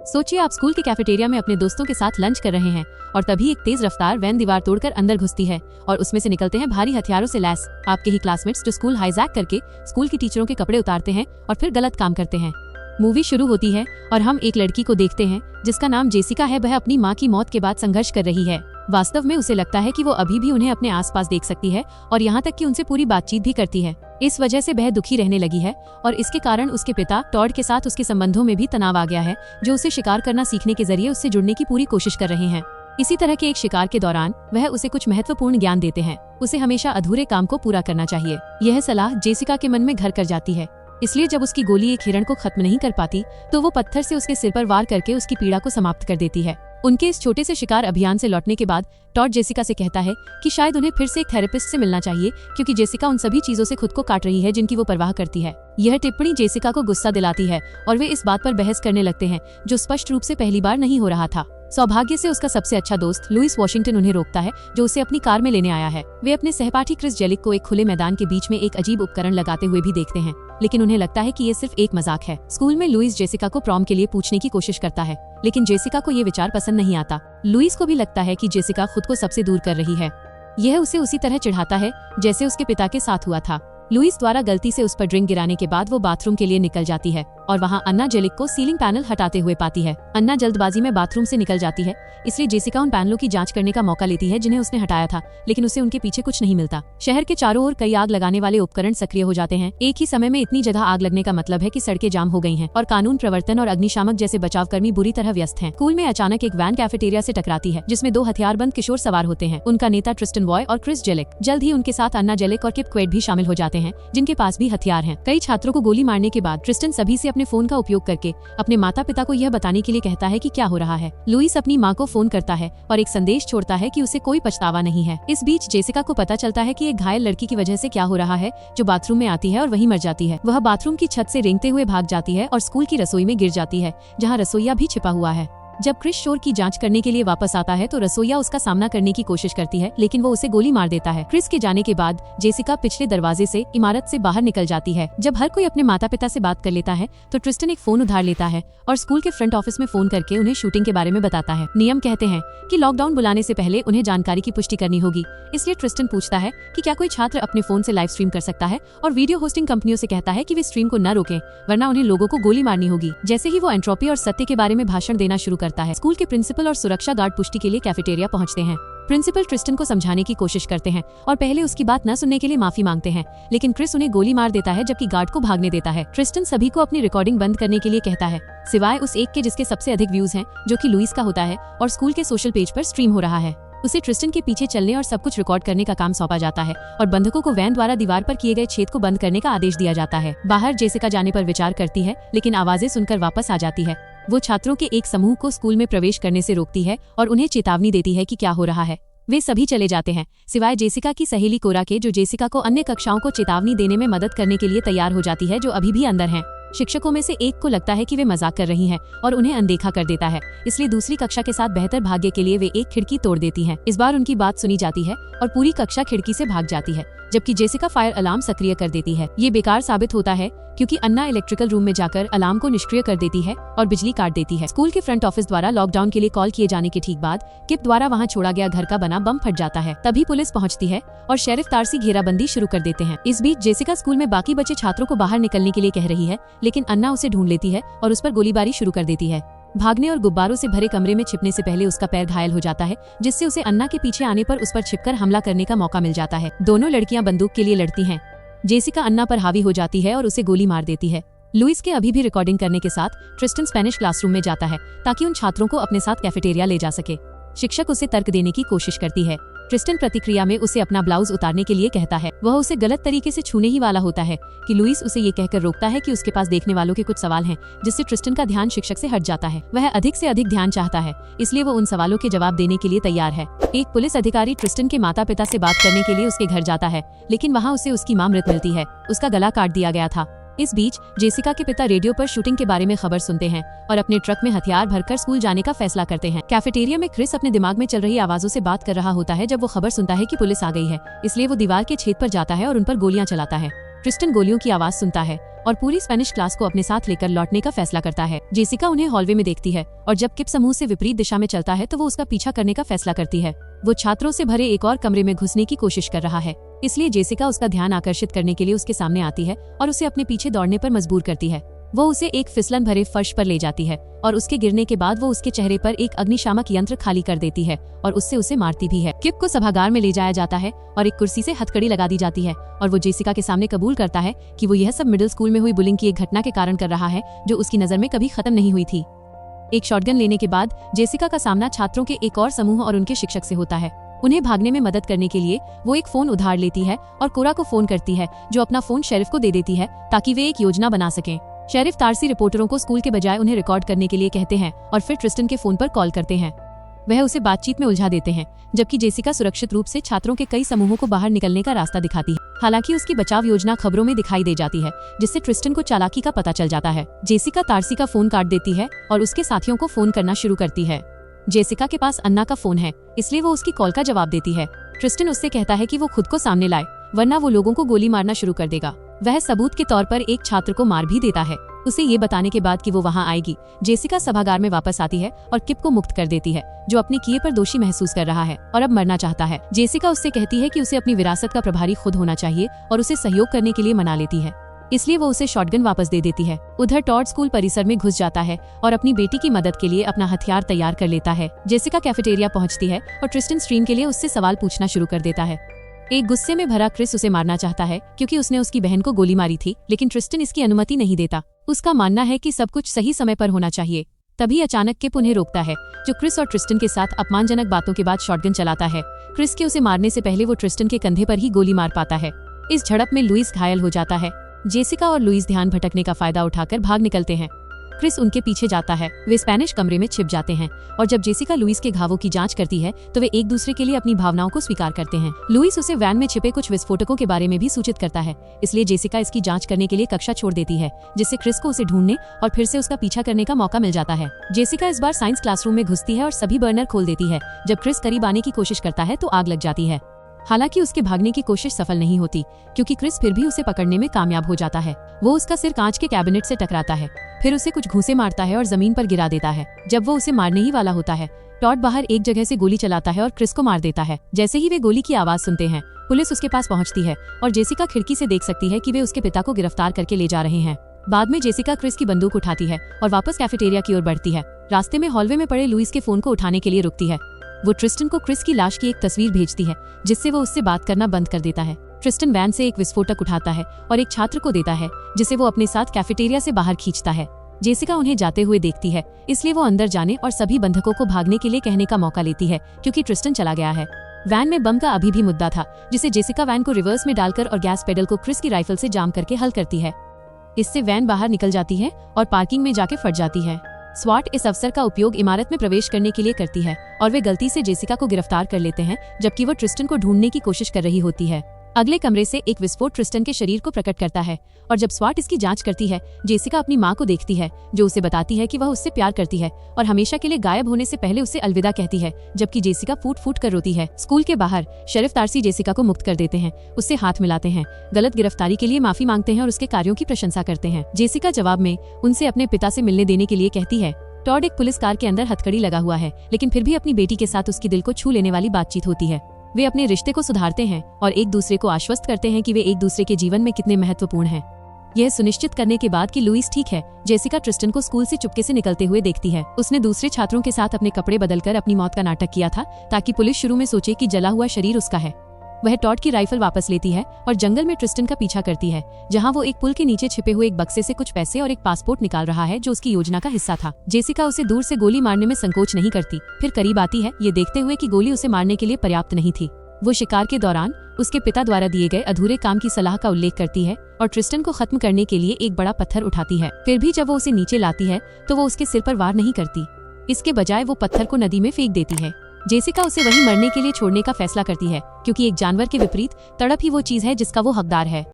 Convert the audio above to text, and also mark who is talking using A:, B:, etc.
A: सोचिए आप स्कूल के कैफेटेरिया में अपने दोस्तों के साथ लंच कर रहे हैं और तभी एक तेज रफ्तार वैन दीवार तोड़कर अंदर घुसती है और उसमें से निकलते हैं भारी हथियारों से लैस आपके ही क्लासमेट्स जो स्कूल हाईजैक करके स्कूल की टीचरों के कपड़े उतारते हैं और फिर गलत काम करते हैं। मूवी शुरू होती है और हम एक लड़की को देखते हैं जिसका नाम जेसिका है। वह अपनी माँ की मौत के बाद संघर्ष कर रही है। वास्तव में उसे लगता है कि वो अभी भी उन्हें अपने आसपास देख सकती है और यहाँ तक कि उनसे पूरी बातचीत भी करती है। इस वजह से वह दुखी रहने लगी है और इसके कारण उसके पिता टॉड के साथ उसके संबंधों में भी तनाव आ गया है, जो उसे शिकार करना सीखने के जरिए उससे जुड़ने की पूरी कोशिश कर रहे हैं। इसी तरह के एक शिकार के दौरान वह उसे कुछ महत्वपूर्ण ज्ञान देते हैं। उसे हमेशा अधूरे काम को पूरा करना चाहिए। यह सलाह जेसिका के मन में घर कर जाती है। इसलिए जब उसकी गोली एक हिरण को खत्म नहीं कर पाती तो वो पत्थर से उसके सिर पर वार करके उसकी पीड़ा को समाप्त कर देती है। उनके इस छोटे से शिकार अभियान से लौटने के बाद टॉड जेसिका से कहता है कि शायद उन्हें फिर से एक थेरेपिस्ट से मिलना चाहिए, क्योंकि जेसिका उन सभी चीजों से खुद को काट रही है जिनकी वो परवाह करती है। यह टिप्पणी जेसिका को गुस्सा दिलाती है और वे इस बात पर बहस करने लगते हैं जो स्पष्ट रूप से पहली बार नहीं हो रहा था। सौभाग्य से उसका सबसे अच्छा दोस्त लुइस वॉशिंगटन उन्हें रोकता है, जो उसे अपनी कार में लेने आया है। वे अपने सहपाठी क्रिस जेलिक को एक खुले मैदान के बीच में एक अजीब उपकरण लगाते हुए भी देखते हैं, लेकिन उन्हें लगता है कि ये सिर्फ एक मजाक है। स्कूल में लुइस जेसिका को प्रॉम के लिए पूछने की कोशिश करता है, लेकिन जेसिका को ये विचार पसंद नहीं आता। लुइस को भी लगता है कि जेसिका खुद को सबसे दूर कर रही है। यह उसे उसी तरह चिढ़ाता है जैसे उसके पिता के साथ हुआ था। लुइस द्वारा गलती से उस पर ड्रिंक गिराने के बाद वो बाथरूम के लिए निकल जाती है और वहाँ अन्ना जेलिक को सीलिंग पैनल हटाते हुए पाती है। अन्ना जल्दबाजी में बाथरूम से निकल जाती है, इसलिए जेसिका उन पैनलों की जांच करने का मौका लेती है जिन्हें उसने हटाया था, लेकिन उसे उनके पीछे कुछ नहीं मिलता। शहर के चारों ओर कई आग लगाने वाले उपकरण सक्रिय हो जाते हैं। एक ही समय में इतनी जगह आग लगने का मतलब है कि सड़कें जाम हो गई हैं और कानून प्रवर्तन और अग्निशामक जैसे बचावकर्मी बुरी तरह व्यस्त हैं। स्कूल में अचानक एक वैन कैफेटेरिया से टकराती है जिसमें 2 हथियारबंद किशोर सवार होते हैं। उनका नेता ट्रिस्टन बॉय और क्रिस जेलिक। जल्द ही उनके साथ अन्ना जेलिक और किप क्वेड भी शामिल हो जाते हैं, जिनके पास भी हथियार हैं। कई छात्रों को गोली मारने के बाद ट्रिस्टन सभी से अपने फोन का उपयोग करके अपने माता पिता को यह बताने के लिए कहता है कि क्या हो रहा है। लुइस अपनी माँ को फोन करता है और एक संदेश छोड़ता है कि उसे कोई पछतावा नहीं है। इस बीच जेसिका को पता चलता है कि एक घायल लड़की की वजह से क्या हो रहा है, जो बाथरूम में आती है और वहीं मर जाती है। वह बाथरूम की छत से रेंगते हुए भाग जाती है और स्कूल की रसोई में गिर जाती है, जहाँ रसोइया भी छिपा हुआ है। जब क्रिस शोर की जांच करने के लिए वापस आता है तो रसोइया उसका सामना करने की कोशिश करती है, लेकिन वो उसे गोली मार देता है। क्रिस के जाने के बाद जेसिका पिछले दरवाजे से इमारत से बाहर निकल जाती है। जब हर कोई अपने माता पिता से बात कर लेता है तो ट्रिस्टन एक फोन उधार लेता है और स्कूल के फ्रंट ऑफिस में फोन करके उन्हें शूटिंग के बारे में बताता है। नियम कहते हैं कि लॉकडाउन बुलाने से पहले उन्हें जानकारी की पुष्टि करनी होगी, इसलिए ट्रिस्टन पूछता है कि क्या कोई छात्र अपने फोन से लाइव स्ट्रीम कर सकता है और वीडियो होस्टिंग कंपनियों से कहता है कि वे स्ट्रीम को न रोकें, वरना उन्हें लोगों को गोली मारनी होगी। जैसे ही वो एंट्रोपी और सत्य के बारे में भाषण देना शुरू करता है, स्कूल के प्रिंसिपल और सुरक्षा गार्ड पुष्टि के लिए कैफेटेरिया पहुंचते हैं। प्रिंसिपल ट्रिस्टन को समझाने की कोशिश करते हैं और पहले उसकी बात न सुनने के लिए माफी मांगते हैं, लेकिन क्रिस उन्हें गोली मार देता है जबकि गार्ड को भागने देता है। ट्रिस्टन सभी को अपनी रिकॉर्डिंग बंद करने के लिए कहता है, सिवाय उस एक के जिसके सबसे अधिक व्यूज हैं, जो कि लुइस का होता है और स्कूल के सोशल पेज पर स्ट्रीम हो रहा है। उसे ट्रिस्टन के पीछे चलने और सब कुछ रिकॉर्ड करने का काम सौंपा जाता है और बंधकों को वैन द्वारा दीवार पर किए गए छेद को बंद करने का आदेश दिया जाता है। बाहर जेसिका जाने पर विचार करती है, लेकिन आवाजें सुनकर वापस आ जाती है। वो छात्रों के एक समूह को स्कूल में प्रवेश करने से रोकती है और उन्हें चेतावनी देती है कि क्या हो रहा है। वे सभी चले जाते हैं, सिवाय जेसिका की सहेली कोरा के, जो जेसिका को अन्य कक्षाओं को चेतावनी देने में मदद करने के लिए तैयार हो जाती है, जो अभी भी अंदर हैं। शिक्षकों में से एक को लगता है कि वे मजाक कर रही हैं और उन्हें अनदेखा कर देता है, इसलिए दूसरी कक्षा के साथ बेहतर भाग्य के लिए वे एक खिड़की तोड़ देती हैं। इस बार उनकी बात सुनी जाती है और पूरी कक्षा खिड़की से भाग जाती है, जबकि जेसिका फायर अलार्म सक्रिय कर देती है। ये बेकार साबित होता है क्योंकि अन्ना इलेक्ट्रिकल रूम में जाकर अलार्म को निष्क्रिय कर देती है और बिजली काट देती है। स्कूल के फ्रंट ऑफिस द्वारा लॉकडाउन के लिए कॉल किए जाने के ठीक बाद किप द्वारा वहाँ छोड़ा गया घर का बना बम फट जाता है। तभी पुलिस पहुँचती है और शेरिफ तारसी घेराबंदी शुरू कर देते हैं। इस बीच जेसिका स्कूल में बाकी बचे छात्रों को बाहर निकलने के लिए कह रही है, लेकिन अन्ना उसे ढूंढ लेती है और उस पर गोलीबारी शुरू कर देती है। भागने और गुब्बारों से भरे कमरे में छिपने से पहले उसका पैर घायल हो जाता है, जिससे उसे अन्ना के पीछे आने पर उस पर छिपकर हमला करने का मौका मिल जाता है। दोनों लड़कियां बंदूक के लिए लड़ती हैं। जेसिका अन्ना पर हावी हो जाती है और उसे गोली मार देती है। लुइस के अभी भी रिकॉर्डिंग करने के साथ ट्रिस्टन स्पेनिश क्लासरूम में जाता है ताकि उन छात्रों को अपने साथ कैफेटेरिया ले जा सके। शिक्षक उसे तर्क देने की कोशिश करती है। ट्रिस्टन प्रतिक्रिया में उसे अपना ब्लाउज उतारने के लिए कहता है। वह उसे गलत तरीके से छूने ही वाला होता है कि लुइस उसे ये कहकर रोकता है कि उसके पास देखने वालों के कुछ सवाल हैं, जिससे ट्रिस्टन का ध्यान शिक्षक से हट जाता है। वह अधिक से अधिक ध्यान चाहता है, इसलिए वो उन सवालों के जवाब देने के लिए तैयार है। एक पुलिस अधिकारी ट्रिस्टन के माता पिता से बात करने के लिए उसके घर जाता है, लेकिन वहाँ उसे उसकी मां मृत मिलती है। उसका गला काट दिया गया था। इस बीच जेसिका के पिता रेडियो पर शूटिंग के बारे में खबर सुनते हैं और अपने ट्रक में हथियार भरकर स्कूल जाने का फैसला करते हैं। कैफेटेरिया में क्रिस अपने दिमाग में चल रही आवाजों से बात कर रहा होता है जब वो खबर सुनता है कि पुलिस आ गई है, इसलिए वो दीवार के छेद पर जाता है और उन पर गोलियां चलाता है। ट्रिस्टन गोलियों की आवाज सुनता है और पूरी स्पेनिश क्लास को अपने साथ लेकर लौटने का फैसला करता है। जेसिका उन्हें हॉलवे में देखती है और जब किप समूह से विपरीत दिशा में चलता है तो वो उसका पीछा करने का फैसला करती है। वो छात्रों से भरे एक और कमरे में घुसने की कोशिश कर रहा है, इसलिए जेसिका उसका ध्यान आकर्षित करने के लिए उसके सामने आती है और उसे अपने पीछे दौड़ने पर मजबूर करती है। वो उसे एक फिसलन भरे फर्श पर ले जाती है और उसके गिरने के बाद वो उसके चेहरे पर एक अग्निशामक यंत्र खाली कर देती है और उससे उसे मारती भी है। किप को सभागार में ले जाया जाता है और एक कुर्सी से हथकड़ी लगा दी जाती है और वो जेसिका के सामने कबूल करता है कि वो यह सब मिडिल स्कूल में हुई बुलिंग की एक घटना के कारण कर रहा है जो उसकी नजर में कभी खत्म नहीं हुई थी। एक शॉटगन लेने के बाद जेसिका का सामना छात्रों के एक और समूह और उनके शिक्षक से होता है। उन्हें भागने में मदद करने के लिए वो एक फोन उधार लेती है और कोरा को फोन करती है, जो अपना फोन शेरिफ को दे देती है ताकि वे एक योजना बना सकें। शेरिफ तारसी रिपोर्टरों को स्कूल के बजाय उन्हें रिकॉर्ड करने के लिए कहते हैं और फिर ट्रिस्टन के फोन पर कॉल करते हैं। वह उसे बातचीत में उलझा देते हैं, जबकि जेसिका सुरक्षित रूप से छात्रों के कई समूहों को बाहर निकलने का रास्ता दिखाती है। हालांकि उसकी बचाव योजना खबरों में दिखाई दे जाती है, जिससे ट्रिस्टन को चालाकी का पता चल जाता है। जेसिका तारसी का फोन काट देती है और उसके साथियों को फोन करना शुरू करती है। जेसिका के पास अन्ना का फोन है, इसलिए वो उसकी कॉल का जवाब देती है। ट्रिस्टन उससे कहता है कि वो खुद को सामने लाए, वरना वो लोगों को गोली मारना शुरू कर देगा। वह सबूत के तौर पर एक छात्र को मार भी देता है। उसे ये बताने के बाद कि वो वहाँ आएगी, जेसिका सभागार में वापस आती है और किप को मुक्त कर देती है, जो अपने किए पर दोषी महसूस कर रहा है और अब मरना चाहता है। जेसिका उससे कहती है कि उसे अपनी विरासत का प्रभारी खुद होना चाहिए और उसे सहयोग करने के लिए मना लेती है, इसलिए वो उसे शॉटगन वापस दे देती है। उधर टॉड स्कूल परिसर में घुस जाता है और अपनी बेटी की मदद के लिए अपना हथियार तैयार कर लेता है। जेसिका कैफेटेरिया पहुंचती है और ट्रिस्टन स्ट्रीम के लिए उससे सवाल पूछना शुरू कर देता है। एक गुस्से में भरा क्रिस उसे मारना चाहता है क्योंकि उसने उसकी बहन को गोली मारी थी, लेकिन ट्रिस्टन इसकी अनुमति नहीं देता। उसका मानना है कि सब कुछ सही समय पर होना चाहिए। तभी अचानक किप उन्हें रोकता है, जो क्रिस और ट्रिस्टन के साथ अपमानजनक बातों के बाद शॉटगन चलाता है। क्रिस के उसे मारने से पहले वो ट्रिस्टन के कंधे पर ही गोली मार पाता है। इस झड़प में लुइस घायल हो जाता है। जेसिका और लुइस ध्यान भटकने का फायदा उठाकर भाग निकलते हैं। क्रिस उनके पीछे जाता है। वे स्पेनिश कमरे में छिप जाते हैं और जब जेसिका लुइस के घावों की जांच करती है तो वे एक दूसरे के लिए अपनी भावनाओं को स्वीकार करते हैं। लुइस उसे वैन में छिपे कुछ विस्फोटकों के बारे में भी सूचित करता है, इसलिए जेसिका इसकी जांच करने के लिए कक्षा छोड़ देती है, जिससे क्रिस को उसे ढूंढने और फिर से उसका पीछा करने का मौका मिल जाता है। जेसिका इस बार साइंस क्लासरूम में घुसती है और सभी बर्नर खोल देती है। जब क्रिस करीब आने की कोशिश करता है तो आग लग जाती है। हालांकि उसके भागने की कोशिश सफल नहीं होती, क्योंकि क्रिस फिर भी उसे पकड़ने में कामयाब हो जाता है। वो उसका सिर कांच के कैबिनेट से टकराता है, फिर उसे कुछ घूंसे मारता है और जमीन पर गिरा देता है। जब वो उसे मारने ही वाला होता है, टॉड बाहर एक जगह से गोली चलाता है और क्रिस को मार देता है। जैसे ही वे गोली की आवाज सुनते हैं, पुलिस उसके पास पहुंचती है और जेसिका खिड़की से देख सकती है कि वे उसके पिता को गिरफ्तार करके ले जा रहे हैं। बाद में जेसिका क्रिस की बंदूक उठाती है और वापस कैफेटेरिया की ओर बढ़ती है। रास्ते में हॉलवे में पड़े लुइस के फोन को उठाने के लिए रुकती है। वो ट्रिस्टन को क्रिस की लाश की एक तस्वीर भेजती है, जिससे वो उससे बात करना बंद कर देता है। ट्रिस्टन वैन से एक विस्फोटक उठाता है और एक छात्र को देता है, जिसे वो अपने साथ कैफेटेरिया से बाहर खींचता है। जेसिका उन्हें जाते हुए देखती है, इसलिए वो अंदर जाने और सभी बंधकों को भागने के लिए कहने का मौका लेती है, क्योंकि ट्रिस्टन चला गया है। वैन में बम का अभी भी मुद्दा था, जिसे जेसिका वैन को रिवर्स में डालकर और गैस पेडल को क्रिस की राइफल से जाम करके हल करती है। इससे वैन बाहर निकल जाती है और पार्किंग में जाके फट जाती है। स्वाट इस अवसर का उपयोग इमारत में प्रवेश करने के लिए करती है और वे गलती से जेसिका को गिरफ्तार कर लेते हैं, जबकि वो ट्रिस्टन को ढूंढने की कोशिश कर रही होती है। अगले कमरे से एक विस्फोट ट्रिस्टन के शरीर को प्रकट करता है और जब स्वाट इसकी जांच करती है, जेसिका अपनी माँ को देखती है, जो उसे बताती है कि वह उससे प्यार करती है और हमेशा के लिए गायब होने से पहले उसे अलविदा कहती है, जबकि जेसिका फूट फूट कर रोती है। स्कूल के बाहर शेरिफ तारसी जेसिका को मुक्त कर देते हैं, उससे हाथ मिलाते हैं, गलत गिरफ्तारी के लिए माफी मांगते हैं और उसके कार्यों की प्रशंसा करते हैं। जेसिका जवाब में उनसे अपने पिता से मिलने देने के लिए कहती है। टॉड एक पुलिस कार के अंदर हथकड़ी लगा हुआ है, लेकिन फिर भी अपनी बेटी के साथ उसकी दिल को छू लेने वाली बातचीत होती है। वे अपने रिश्ते को सुधारते हैं और एक दूसरे को आश्वस्त करते हैं कि वे एक दूसरे के जीवन में कितने महत्वपूर्ण हैं। यह सुनिश्चित करने के बाद कि लुइस ठीक है, जेसिका ट्रिस्टन को स्कूल से चुपके से निकलते हुए देखती है। उसने दूसरे छात्रों के साथ अपने कपड़े बदलकर अपनी मौत का नाटक किया था, ताकि पुलिस शुरू में सोचे कि जला हुआ शरीर उसका है। वह टॉड की राइफल वापस लेती है और जंगल में ट्रिस्टन का पीछा करती है, जहां वो एक पुल के नीचे छिपे हुए एक बक्से से कुछ पैसे और एक पासपोर्ट निकाल रहा है, जो उसकी योजना का हिस्सा था। जेसिका उसे दूर से गोली मारने में संकोच नहीं करती, फिर करीब आती है, ये देखते हुए कि गोली उसे मारने के लिए पर्याप्त नहीं थी। वो शिकार के दौरान उसके पिता द्वारा दिए गए अधूरे काम की सलाह का उल्लेख करती है और ट्रिस्टन को खत्म करने के लिए एक बड़ा पत्थर उठाती है। फिर भी जब वो उसे नीचे लाती है तो वो उसके सिर पर वार नहीं करती, इसके बजाय वो पत्थर को नदी में फेंक देती है। जेसिका उसे वहीं मरने के लिए छोड़ने का फैसला करती है, क्योंकि एक जानवर के विपरीत तड़प ही वो चीज है जिसका वो हकदार है।